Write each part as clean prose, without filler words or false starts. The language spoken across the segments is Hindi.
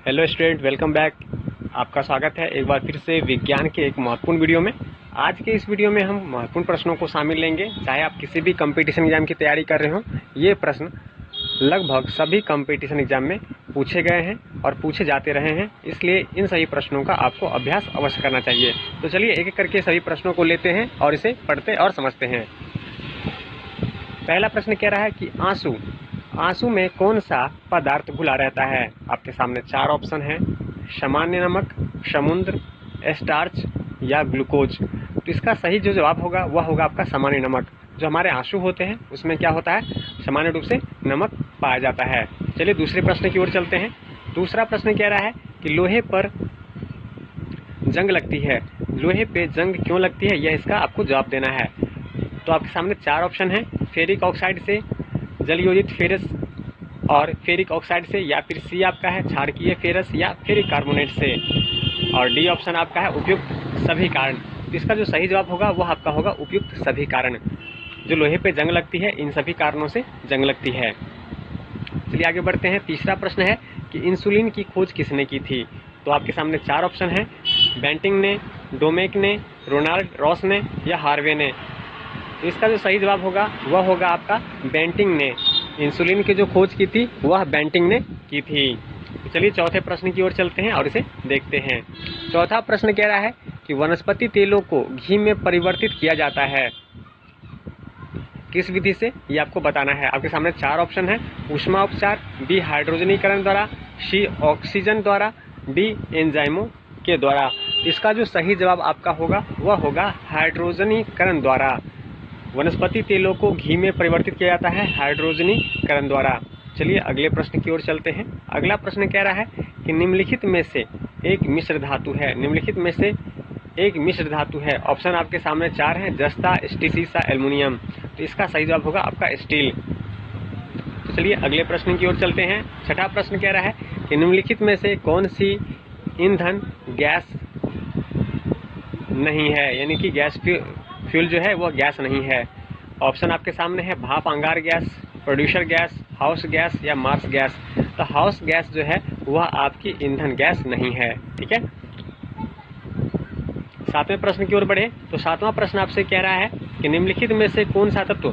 Hello student, welcome back. आपका स्वागत है एक बार फिर से विज्ञान के एक महत्वपूर्ण वीडियो में। आज के इस वीडियो में हम महत्वपूर्ण प्रश्नों को शामिल लेंगे। चाहे आप किसी भी कंपटीशन एग्जाम की तैयारी कर रहे हो, ये प्रश्न लगभग सभी कंपटीशन एग्जाम में पूछे गए हैं और पूछे जाते रहे हैं, इसलिए इन सभी प्रश्नों का आपको अभ्यास अवश्य करना चाहिए। तो चलिए एक एक करके सभी प्रश्नों को लेते हैं और इसे पढ़ते और समझते हैं। पहला प्रश्न कह रहा है कि आंसू में कौन सा पदार्थ घुला रहता है। आपके सामने चार ऑप्शन है: सामान्य नमक, समुद्र, स्टार्च या ग्लूकोज। तो इसका सही जो जवाब होगा वह होगा आपका सामान्य नमक। जो हमारे आंसू होते हैं उसमें क्या होता है, सामान्य रूप से नमक पाया जाता है। चलिए दूसरे प्रश्न की ओर चलते हैं। दूसरा प्रश्न कह रहा है कि लोहे पर जंग लगती है। लोहे पे जंग क्यों लगती है, यह इसका आपको जवाब देना है। तो आपके सामने चार ऑप्शन है: फेरिक ऑक्साइड से, जलयोजित फेरस और फेरिक ऑक्साइड से, या फिर सी आपका है क्षारकीय फेरस या फेरिक कार्बोनेट से, और डी ऑप्शन आपका है उपयुक्त सभी कारण। तो इसका जो सही जवाब होगा वह आपका होगा उपयुक्त सभी कारण। जो लोहे पे जंग लगती है इन सभी कारणों से जंग लगती है। चलिए आगे बढ़ते हैं। तीसरा प्रश्न है कि इंसुलिन की खोज किसने की थी। तो आपके सामने चार ऑप्शन है: बेंटिंग ने, डोमेक ने, रोनाल्ड रॉस ने या हार्वे ने। तो इसका जो सही जवाब होगा वह होगा आपका बेंटिंग ने। इंसुलिन की जो खोज की थी वह बेंटिंग ने की थी। तो चलिए चौथे प्रश्न की ओर चलते हैं और इसे देखते हैं। चौथा प्रश्न कह रहा है कि वनस्पति तेलों को घी में परिवर्तित किया जाता है किस विधि से, ये आपको बताना है। आपके सामने चार ऑप्शन है: ऊष्मा उपचार, बी हाइड्रोजनीकरण द्वारा, सी ऑक्सीजन द्वारा, डी एंजाइमों के द्वारा। इसका जो सही जवाब आपका होगा वह होगा हाइड्रोजनीकरण द्वारा। वनस्पति तेलों को घी में परिवर्तित किया जाता है हाइड्रोजनीकरण द्वारा। चलिए अगले प्रश्न की ओर चलते हैं। अगला प्रश्न कह रहा है कि निम्नलिखित में से एक मिश्र धातु है। निम्नलिखित में से एक मिश्र धातु है। ऑप्शन आपके सामने चार हैं: जस्ता, स्टील, सीसा, एल्युमिनियम। तो इसका सही जवाब होगा आपका स्टील। तो चलिए अगले प्रश्न की ओर चलते हैं। छठा प्रश्न कह रहा है कि निम्नलिखित में से कौन सी ईंधन गैस नहीं है, यानी कि गैस फ्यूल जो है वह गैस नहीं है। ऑप्शन आपके सामने है: भाप अंगार gas, producer gas, house gas या मार्स गैस। तो हाउस गैस जो है वह आपकी ईंधन गैस नहीं है। ठीक है। सातवें प्रश्न की ओर बढ़े तो सातवां प्रश्न आपसे कह रहा है कि निम्नलिखित में से कौन सा तत्व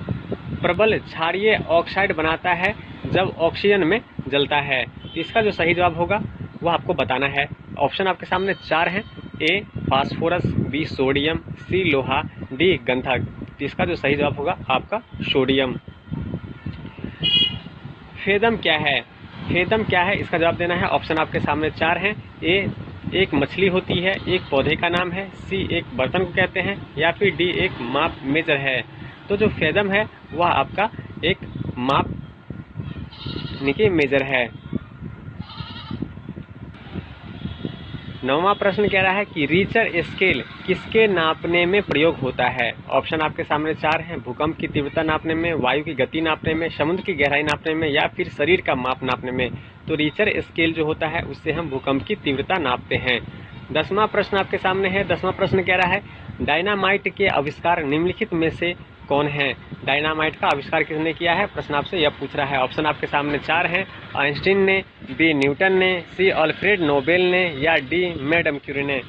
प्रबल क्षारीय ऑक्साइड बनाता है जब ऑक्सीजन में जलता है। तो इसका जो सही जवाब होगा वह आपको बताना है। ऑप्शन आपके सामने चार हैं: ए फास्फोरस, बी सोडियम, सी लोहा, डी गंधक। तो इसका जो सही जवाब होगा आपका सोडियम। फेदम क्या है? फेदम क्या है इसका जवाब देना है। ऑप्शन आपके सामने चार हैं: ए एक मछली होती है, एक पौधे का नाम है, सी एक बर्तन को कहते हैं, या फिर डी एक माप मेजर है। तो जो फेदम है वह आपका एक माप निके मेजर है। नौवां प्रश्न कह रहा है कि रीचर स्केल किसके नापने में प्रयोग होता है। ऑप्शन आपके सामने चार हैं: भूकंप की तीव्रता नापने में, वायु की गति नापने में, समुद्र की गहराई नापने में, या फिर शरीर का माप नापने में। तो रीचर स्केल जो होता है उससे हम भूकंप की तीव्रता नापते हैं। 10वां प्रश्न आपके सामने है। 10वां प्रश्न कह रहा है डायनामाइट के आविष्कार निम्नलिखित में से कौन है। डायनामाइट का आविष्कार किसने किया है, प्रश्न आपसे यह पूछ रहा है। ऑप्शन आपके सामने चार हैं: आइंस्टीन ने, बी न्यूटन ने, सी अल्फ्रेड नोबेल ने, या डी मैडम क्यूरी ने।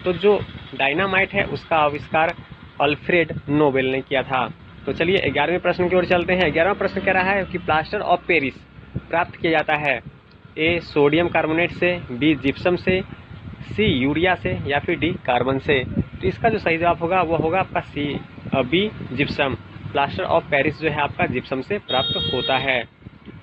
तो जो डायनामाइट है उसका आविष्कार अल्फ्रेड नोबेल ने किया था। तो चलिए 11वें प्रश्न की ओर चलते हैं। 11वां प्रश्न कह रहा है कि प्लास्टर ऑफ पेरिस प्राप्त किया जाता है: ए सोडियम कार्बोनेट से, बी जिप्सम से, सी यूरिया से, या फिर डी कार्बन से। तो इसका जो सही जवाब होगा वह होगा आपका C B gypsum. Plaster of Paris जो है आपका जिप्सम से प्राप्त होता है।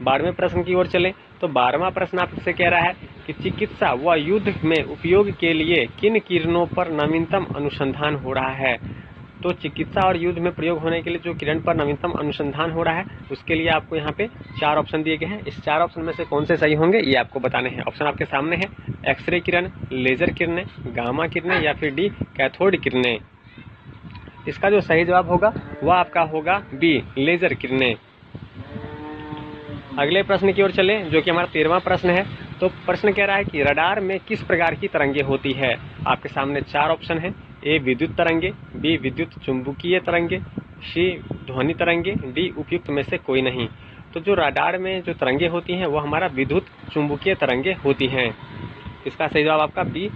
12वें प्रश्न की ओर चलें तो 12वां प्रश्न आपसे कह रहा है कि चिकित्सा व युद्ध में उपयोग के लिए किन किरणों पर नवीनतम अनुसंधान हो रहा है। तो चिकित्सा और युद्ध में प्रयोग होने के लिए जो किरण पर नवीनतम अनुसंधान हो रहा है उसके लिए आपको यहाँ पे चार ऑप्शन दिए गए हैं। इस चार ऑप्शन में से कौन से सही होंगे ये आपको बताने हैं। ऑप्शन आपके सामने है: एक्सरे किरण, लेजर किरणें, गामा किरणें, या फिर डी कैथोड किरणें। इसका जो सही जवाब होगा वह आपका होगा बी लेजर किरणें। अगले प्रश्न की ओर चले जो कि हमारा 13वां प्रश्न है। तो प्रश्न कह रहा है कि रडार में किस प्रकार की तरंगे होती है। आपके सामने चार ऑप्शन है: ए विद्युत तरंगे, बी विद्युत चुंबकीय तरंगे, सी ध्वनि तरंगे, डी उपयुक्त में से कोई नहीं। तो जो रडार में जो तरंगे होती हैं वो हमारा विद्युत चुंबकीय तरंगे होती हैं। इसका सही जवाब आपका बी,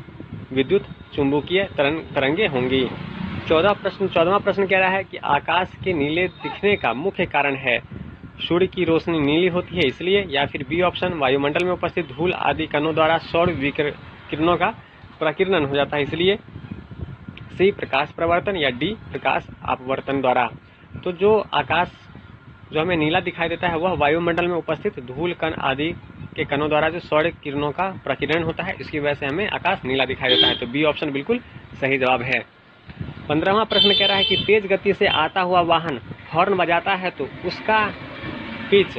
विद्युत चुंबकीय तरंगे होंगी। 14वां प्रश्न कह रहा है कि आकाश के नीले दिखने का मुख्य कारण है सूर्य की रोशनी नीली होती है इसलिए, या फिर बी ऑप्शन वायुमंडल में उपस्थित धूल आदि कणों द्वारा सौर किरणों का प्रकीर्णन हो जाता है इसलिए, सी प्रकाश प्रवर्तन, या डी प्रकाश अपवर्तन द्वारा। तो जो आकाश जो हमें नीला दिखाई देता है वह वायुमंडल में उपस्थित धूल कण आदि के कणों द्वारा जो सौर किरणों का प्रकीर्णन होता है, इसकी वजह से हमें आकाश नीला दिखाई देता है। तो बी ऑप्शन बिल्कुल सही जवाब है। 15वां प्रश्न कह रहा है कि तेज गति से आता हुआ वाहन हॉर्न बजाता है तो उसका पिच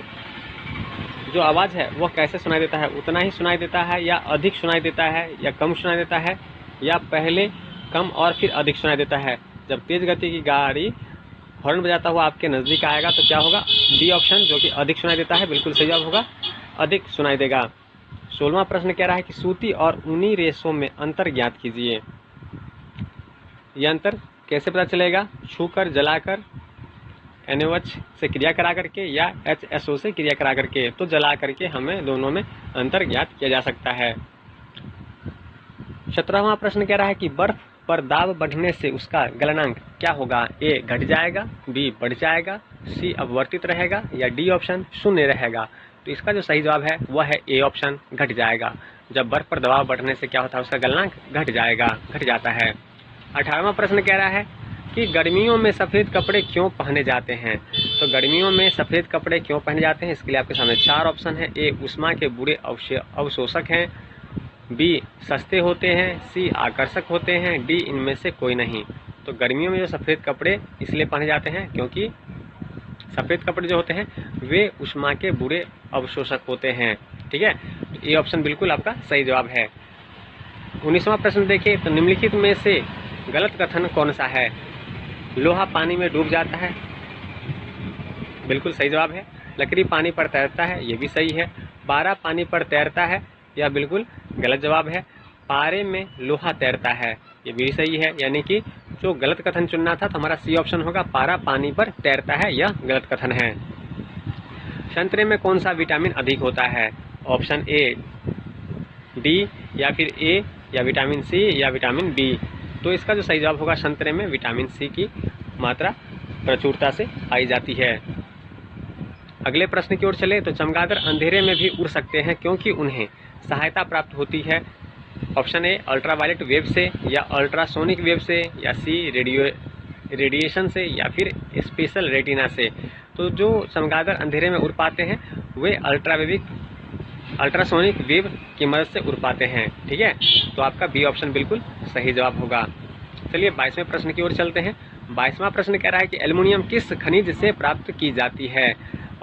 जो आवाज़ है वह कैसे सुनाई देता है? उतना ही सुनाई देता है, या अधिक सुनाई देता है, या कम सुनाई देता है, या पहले कम और फिर अधिक सुनाई देता है? जब तेज गति की गाड़ी हॉर्न बजाता हुआ आपके नज़दीक आएगा तो क्या होगा? डी ऑप्शन जो कि अधिक सुनाई देता है बिल्कुल सही जवाब होगा, अधिक सुनाई देगा। 16वां प्रश्न कह रहा है कि सूती और ऊनी रेशों में अंतर ज्ञात कीजिए। यह अंतर कैसे पता चलेगा? छूकर, जलाकर, NaOH से क्रिया करा करके, या HSO से क्रिया करा करके? तो जला करके हमें दोनों में अंतर ज्ञात किया जा सकता है। 17वां प्रश्न कह रहा है कि बर्फ पर दाब बढ़ने से उसका गलनांक क्या होगा? ए घट जाएगा, बी बढ़ जाएगा, सी अपवर्तित रहेगा, या डी ऑप्शन शून्य रहेगा? तो इसका जो सही जवाब है वह है ए ऑप्शन, घट जाएगा। जब बर्फ पर दबाव बढ़ने से क्या होता है? उसका गलनांक घट जाएगा, घट जाता है। 18वां प्रश्न कह रहा है कि गर्मियों में सफ़ेद कपड़े क्यों पहने जाते हैं? तो गर्मियों में सफ़ेद कपड़े क्यों पहने जाते हैं, इसके लिए आपके सामने 4 ऑप्शन है। ए उष्मा के बुरे अवशोषक हैं, बी सस्ते होते हैं, सी आकर्षक होते हैं, डी इनमें से कोई नहीं। तो गर्मियों में जो सफ़ेद कपड़े इसलिए पहने जाते हैं क्योंकि सफ़ेद कपड़े जो होते हैं वे उष्मा के बुरे अवशोषक होते हैं। ठीक है, तो ए ऑप्शन बिल्कुल आपका सही जवाब है। 19वां प्रश्न देखिए, तो निम्नलिखित में से गलत कथन कौन सा है? लोहा पानी में डूब जाता है, बिल्कुल सही जवाब है। लकड़ी पानी पर तैरता है, ये भी सही है। पारा पानी पर तैरता है, यह बिल्कुल गलत जवाब है। पारे में लोहा तैरता है, ये भी सही है। यानी कि जो गलत कथन चुनना था तो हमारा सी ऑप्शन होगा, पारा पानी पर तैरता है, यह गलत कथन है। संतरे में कौन सा विटामिन अधिक होता है? ऑप्शन ए डी, या फिर ए, या विटामिन सी, या विटामिन बी? तो इसका जो सही जवाब होगा, संतरे में विटामिन सी की मात्रा प्रचुरता से पाई जाती है। अगले प्रश्न की ओर चले, तो चमगादड़ अंधेरे में भी उड़ सकते हैं क्योंकि उन्हें सहायता प्राप्त होती है। ऑप्शन ए अल्ट्रावायलेट वेव से, या अल्ट्रासोनिक वेव से, या सी रेडिएशन से, या फिर स्पेशल रेटिना से? तो जो चमगादड़ अंधेरे में उड़ पाते हैं वे अल्ट्रासोनिक वेव की मदद से उड़ पाते हैं। ठीक है, तो आपका बी ऑप्शन बिल्कुल सही जवाब होगा। चलिए 22वें प्रश्न की ओर चलते हैं। 22वां प्रश्न कह रहा है कि एल्युमिनियम किस खनिज से प्राप्त की जाती है?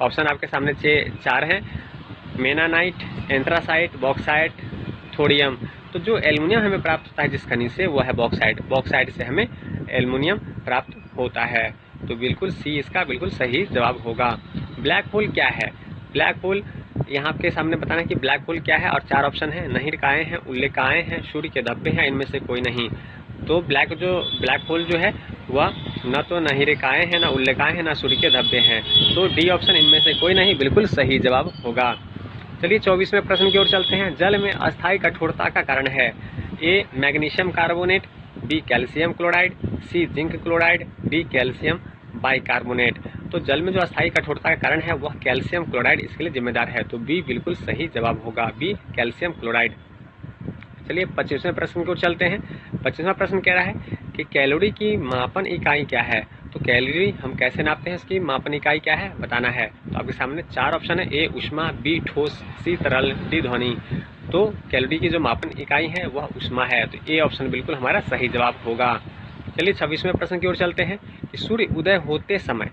ऑप्शन आपके सामने 4 हैं, मेनानाइट, एंथ्रासाइट, बॉक्साइट, थोडियम। तो जो एल्युमिनियम हमें प्राप्त होता है जिस खनिज से, वो है बॉक्साइट। बॉक्साइट से हमें एल्युमिनियम प्राप्त होता है, तो बिल्कुल सी इसका बिल्कुल सही जवाब होगा। ब्लैक होल क्या है? ब्लैक होल यहाँ आपके सामने बताना है कि ब्लैक होल क्या है, और 4 ऑप्शन है, नहिकाएं हैं, उल्लेकाएं हैं, सूर्य के धब्बे हैं, इनमें से कोई नहीं। तो ब्लैक होल जो है वह न तो नहिकाएं हैं, न उल्लेकाएं हैं, न सूर्य के धब्बे हैं। तो डी ऑप्शन इनमें से कोई नहीं बिल्कुल सही जवाब होगा। चलिए 24वें प्रश्न की ओर चलते हैं। जल में अस्थायी कठोरता का कारण है? A magnesium carbonate, B calcium chloride, C zinc chloride, D calcium bicarbonate? तो जल में जो अस्थायी कठोरता का कारण है वह कैल्शियम क्लोराइड इसके लिए जिम्मेदार है, तो बी बिल्कुल सही जवाब होगा, बी कैल्शियम क्लोराइड। चलिए 25वें प्रश्न की ओर चलते हैं। 25वां प्रश्न कह रहा है कि कैलोरी की मापन इकाई क्या है? तो कैलोरी हम कैसे नापते हैं, इसकी मापन इकाई क्या है बताना है। तो आपके सामने 4 ऑप्शन है, ए ऊष्मा, बी ठोस, सी तरल, डी ध्वनि। तो कैलोरी की जो मापन इकाई है वह ऊष्मा है, तो ए ऑप्शन बिल्कुल हमारा सही जवाब होगा। चलिए 26वें प्रश्न की ओर चलते हैं कि सूर्य उदय होते समय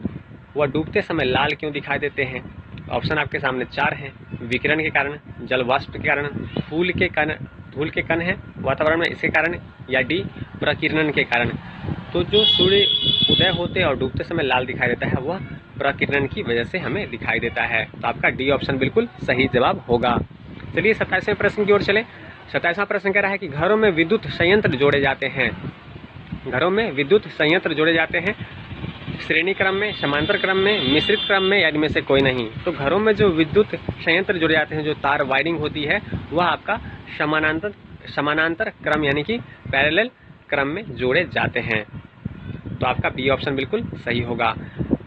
व डूबते समय लाल क्यों दिखाई देते हैं? ऑप्शन आपके सामने 4 हैं, विकिरण के कारण, जल वाष्प के कारण, धूल के कण है वातावरण में इसके कारण, या डी प्रकीर्णन के कारण? तो जो सूर्य उदय होते और डूबते समय लाल दिखाई देता है वह प्रकीर्णन की वजह से हमें दिखाई देता है, तो आपका डी ऑप्शन बिल्कुल सही जवाब होगा। चलिए 27वें प्रश्न की ओर चले। 27वां प्रश्न कह रहा है कि घरों में विद्युत संयंत्र जोड़े जाते हैं। घरों में विद्युत संयंत्र जोड़े जाते हैं, श्रेणी क्रम में, समांतर क्रम में, मिश्रित क्रम में या इनमें से कोई नहीं। तो घरों में जो विद्युत संयंत्र जुड़े जाते हैं, जो तार वायरिंग होती है, वह आपका समानांतर क्रम यानी कि पैरेलल क्रम में जोड़े जाते हैं। तो आपका बी ऑप्शन बिल्कुल सही होगा।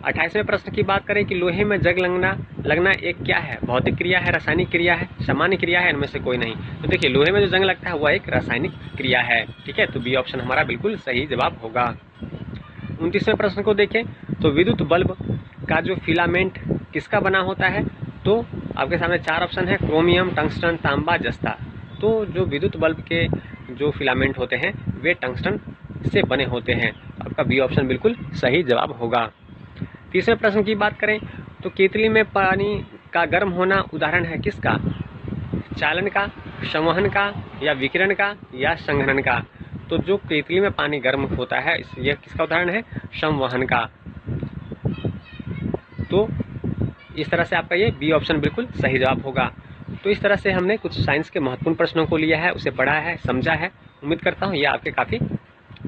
28वें प्रश्न की बात करें कि लोहे में जंग लगना एक क्या है? भौतिक क्रिया है, रासायनिक क्रिया है, सामान्य क्रिया है, इनमें से कोई नहीं। तो देखिए, लोहे में जो जंग लगता है वह एक रासायनिक क्रिया है। ठीक है, तो बी ऑप्शन हमारा बिल्कुल सही जवाब होगा। 29वें प्रश्न को देखें तो विद्युत बल्ब का जो फिलामेंट किसका बना होता है? तो आपके सामने 4 ऑप्शन है, क्रोमियम, टंगस्टन, तांबा, जस्ता। तो जो विद्युत बल्ब के जो फिलामेंट होते हैं वे टंगस्टन से बने होते हैं। आपका बी ऑप्शन बिल्कुल सही जवाब होगा। 30वें प्रश्न की बात करें तो केतली में पानी का गर्म होना उदाहरण है किसका? चालन का, संवहन का, या विकिरण का, या संघनन का। तो जो केतली में पानी गर्म होता है यह किसका उदाहरण है? संवहन का। तो इस तरह से आपका ये बी ऑप्शन बिल्कुल सही जवाब होगा। तो इस तरह से हमने कुछ साइंस के महत्वपूर्ण प्रश्नों को लिया है, उसे पढ़ा है, समझा है। उम्मीद करता हूँ ये आपके काफ़ी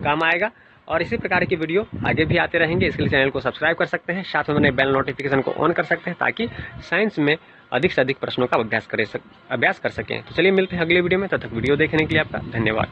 काम आएगा और इसी प्रकार की वीडियो आगे भी आते रहेंगे। इसके लिए चैनल को सब्सक्राइब कर सकते हैं, साथ में बने बेल नोटिफिकेशन को ऑन कर सकते हैं ताकि साइंस में अधिक से अधिक प्रश्नों का अभ्यास कर सकें। तो चलिए मिलते हैं अगली वीडियो में, तब तक वीडियो देखने के लिए आपका धन्यवाद।